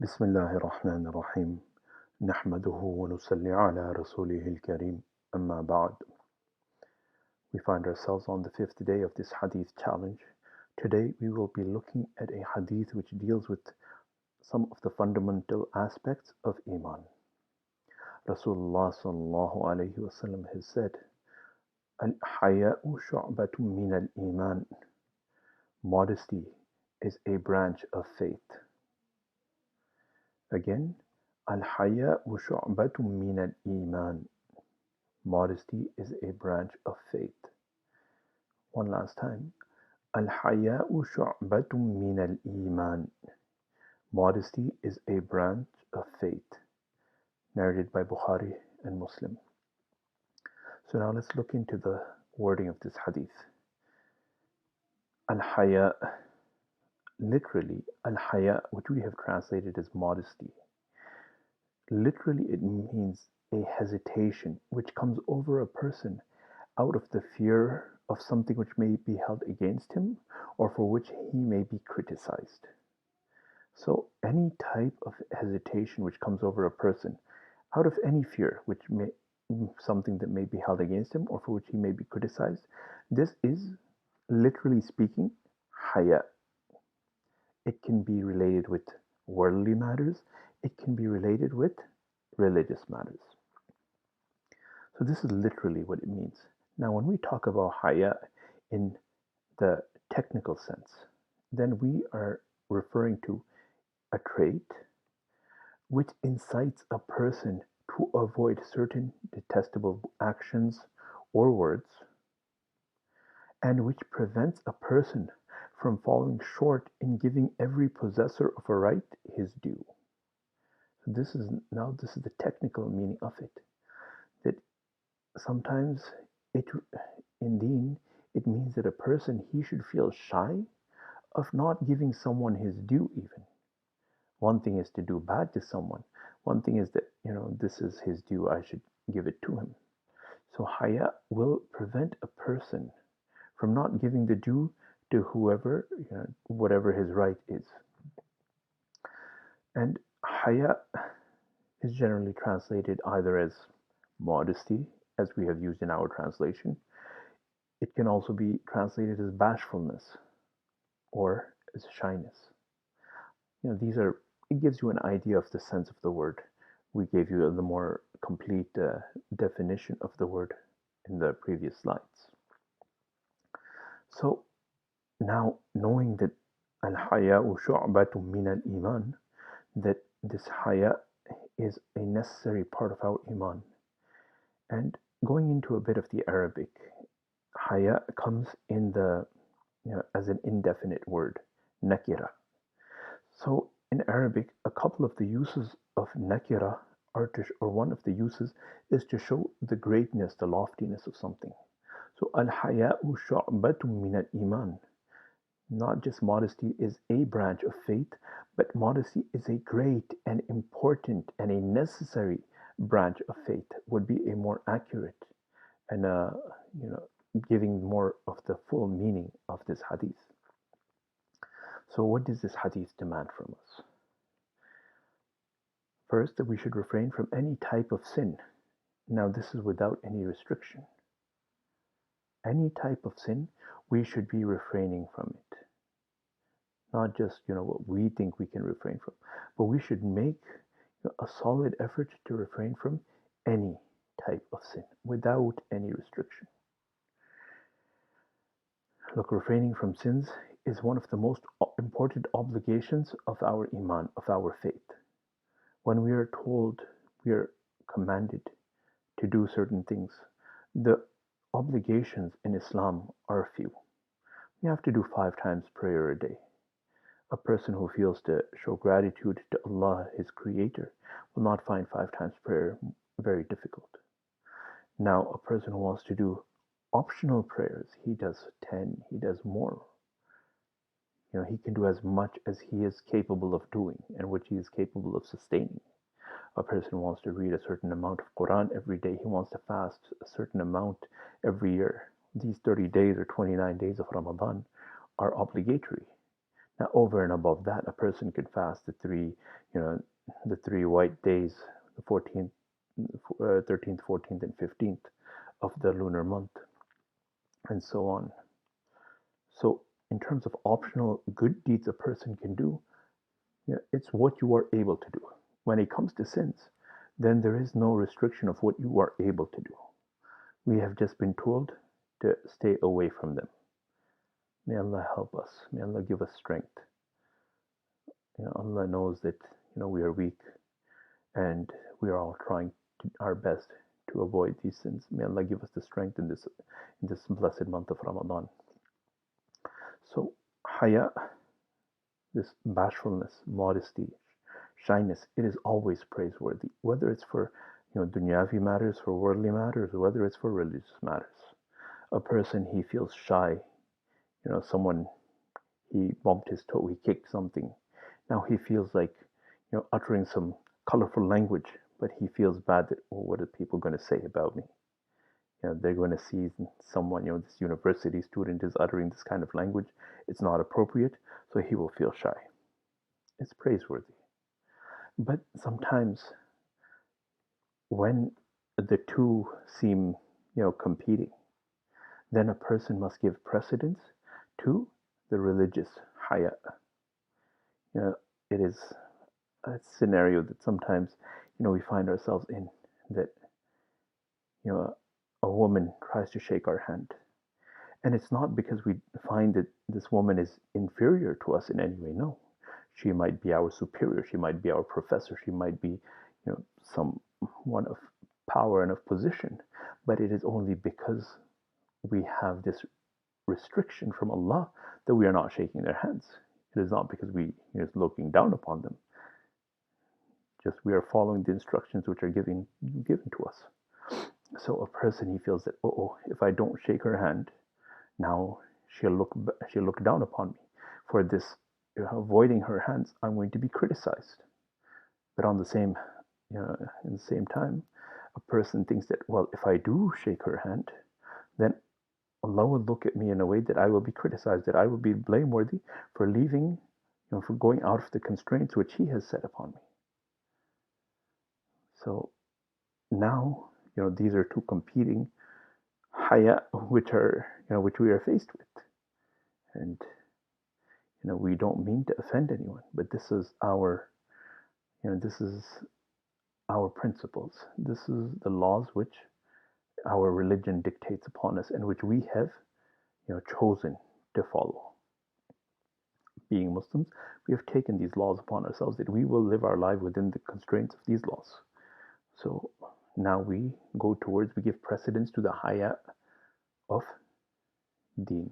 بسم الله الرحمن الرحيم نحمده ونصلي على رسوله الكريم أما بعد. We find ourselves on the fifth day of this hadith challenge. Today we will be looking at a hadith which deals with some of the fundamental aspects of Iman. Rasulullah sallallahu alayhi wasallam has said, الحياء شعبة من الإيمان. Modesty is a branch of faith. Again, الحياء شعبة من الإيمان. Modesty is a branch of faith. One last time. الحياء شعبة من الإيمان. Modesty is a branch of faith. Narrated by Bukhari and Muslim. So now let's look into the wording of this hadith. Al-Haya, literally, Al-Haya, which we have translated as modesty. Literally, it means a hesitation which comes over a person out of the fear of something which may be held against him or for which he may be criticized. So any type of hesitation which comes over a person out of any fear, which may something that may be held against him or for which he may be criticized, this is, literally speaking, haya. It can be related with worldly matters. It can be related with religious matters. So this is literally what it means. Now, when we talk about haya in the technical sense, then we are referring to a trait which incites a person to avoid certain detestable actions or words, and which prevents a person from falling short in giving every possessor of a right his due. So this is the technical meaning of it. That sometimes in deen, it means that a person, he should feel shy of not giving someone his due even. One thing is to do bad to someone. One thing is that, this is his due, I should give it to him. So haya will prevent a person from not giving the due to whoever, whatever his right is. And haya is generally translated either as modesty, as we have used in our translation. It can also be translated as bashfulness or as shyness. It gives you an idea of the sense of the word. We gave you the more complete definition of the word in the previous slides. So now, knowing that al-haya'u shu'batun min al-iman, that this haya is a necessary part of our iman, and going into a bit of the Arabic, haya comes in as an indefinite word, nakira. So in Arabic, a couple of the uses of nakira or one of the uses is to show the greatness, the loftiness of something. So al-haya'u shu'batun min al-iman. Not just modesty is a branch of faith, but modesty is a great and important and a necessary branch of faith, would be a more accurate and giving more of the full meaning of this hadith. So what does this hadith demand from us? First, that we should refrain from any type of sin. Now, this is without any restriction. Any type of sin, we should be refraining from it. Not just, what we think we can refrain from, but we should make a solid effort to refrain from any type of sin without any restriction. Look, refraining from sins is one of the most important obligations of our iman, of our faith. When we are told, we are commanded to do certain things, the obligations in Islam are few. We have to do 5 times prayer a day. A person who feels to show gratitude to Allah, his creator, will not find 5 times prayer very difficult. Now, a person who wants to do optional prayers, he does 10, he does more. He can do as much as he is capable of doing and which he is capable of sustaining. A person wants to read a certain amount of Quran every day. He wants to fast a certain amount every year. These 30 days or 29 days of Ramadan are obligatory. Now, over and above that, a person could fast the 3 white days, the 14th, 13th, 14th, and 15th of the lunar month, and so on. So, in terms of optional good deeds a person can do, it's what you are able to do. When it comes to sins, then there is no restriction of what you are able to do. We have just been told to stay away from them. May Allah help us. May Allah give us strength. Allah knows that we are weak, and we are all trying our best to avoid these sins. May Allah give us the strength in this blessed month of Ramadan. So, haya, this bashfulness, modesty, shyness, it is always praiseworthy, whether it's for dunyavi matters, for worldly matters, or whether it's for religious matters. A person, he feels shy. Someone, he bumped his toe, he kicked something. Now he feels like uttering some colorful language, but he feels bad that, oh, what are people going to say about me? They're going to see someone, this university student is uttering this kind of language. It's not appropriate, so he will feel shy. It's praiseworthy. But sometimes when the two seem, competing, then a person must give precedence to the religious haya. It is a scenario that sometimes, we find ourselves in, that, a woman tries to shake our hand. And it's not because we find that this woman is inferior to us in any way. No. She might be our superior. She might be our professor. She might be, someone of power and of position. But it is only because we have this restriction from Allah that we are not shaking their hands. It is not because we are looking down upon them. Just we are following the instructions which are given to us. So a person, he feels that, if I don't shake her hand, now she'll look down upon me. For this, avoiding her hands, I'm going to be criticized. But in the same time, a person thinks that, well, if I do shake her hand, then Allah will look at me in a way that I will be criticized, that I will be blameworthy for leaving, for going out of the constraints which He has set upon me. So now, these are two competing haya which we are faced with. And, we don't mean to offend anyone, but this is our principles. This is the laws which our religion dictates upon us and which we have, chosen to follow. Being Muslims, we have taken these laws upon ourselves that we will live our life within the constraints of these laws. So now we give precedence to the haya of deen.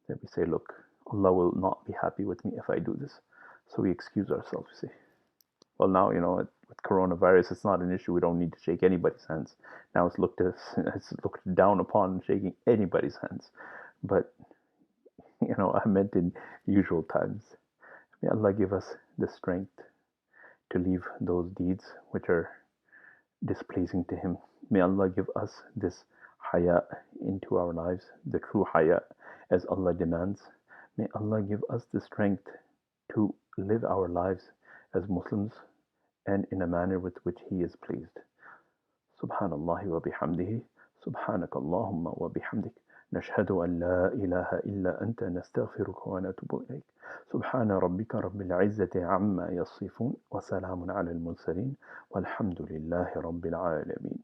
That we say, look, Allah will not be happy with me if I do this. So we excuse ourselves. We say, well, now, with coronavirus, it's not an issue. We don't need to shake anybody's hands. Now it's looked down upon shaking anybody's hands. But, I meant in usual times. May Allah give us the strength to leave those deeds which are displeasing to Him. May Allah give us this haya into our lives, the true haya as Allah demands. May Allah give us the strength to live our lives as Muslims and in a manner with which He is pleased. Subhanallah wa bihamdihi, subhanakallahumma wa bihamdik, nashhadu an la ilaha illa anta nastaghfiruka wa natubu ilayk. Subhana rabbika rabbil izzati amma yasifun wa salamun ala al-mursalin walhamdulillahi rabbil alamin.